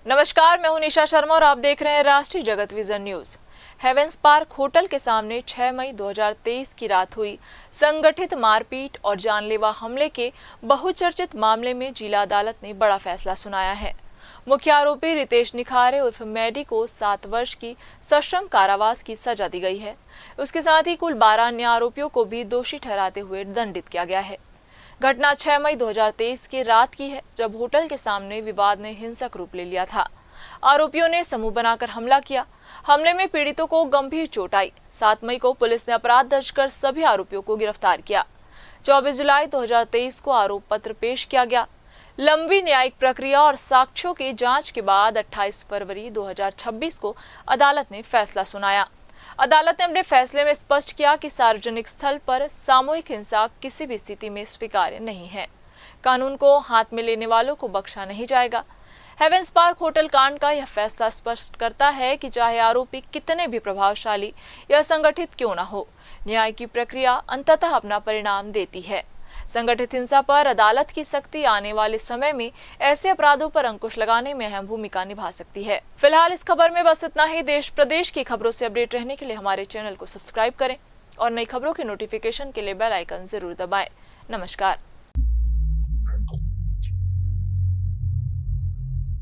नमस्कार, मैं हूं निशा शर्मा और आप देख रहे हैं राष्ट्रीय जगत Vision News. Heavens Park Hotel के सामने 6 मई 2023 की रात हुई संगठित मारपीट और जानलेवा हमले के बहुचर्चित मामले में जिला अदालत ने बड़ा फैसला सुनाया है। मुख्य आरोपी रितेश निखारे उर्फ मैडी को 7 वर्ष की सश्रम कारावास की सजा दी गई है। उसके साथ ही कुल 12 अन्य आरोपियों को भी दोषी ठहराते हुए दंडित किया गया है। घटना 6 मई 2023 की रात की है, जब होटल के सामने विवाद ने हिंसक रूप ले लिया था। आरोपियों ने समूह बनाकर हमला किया। हमले में पीड़ितों को गंभीर चोट आई। 7 मई को पुलिस ने अपराध दर्ज कर सभी आरोपियों को गिरफ्तार किया। 24 जुलाई 2023 को आरोप पत्र पेश किया गया। लंबी न्यायिक प्रक्रिया और साक्ष्यों की जांच के बाद 28 फरवरी 2026 को अदालत ने फैसला सुनाया। अदालत ने अपने फैसले में स्पष्ट किया कि सार्वजनिक स्थल पर सामूहिक हिंसा किसी भी स्थिति में स्वीकार्य नहीं है। कानून को हाथ में लेने वालों को बख्शा नहीं जाएगा। हेवेंस पार्क होटल कांड का यह फैसला स्पष्ट करता है कि चाहे आरोपी कितने भी प्रभावशाली या संगठित क्यों न हो, न्याय की प्रक्रिया अंततः अपना परिणाम देती है। संगठित हिंसा पर अदालत की सख्ती आने वाले समय में ऐसे अपराधों पर अंकुश लगाने में अहम भूमिका निभा सकती है। फिलहाल इस खबर में बस इतना ही। देश प्रदेश की खबरों से अपडेट रहने के लिए हमारे चैनल को सब्सक्राइब करें और नई खबरों के नोटिफिकेशन के लिए बेल आइकन जरूर दबाएं। नमस्कार।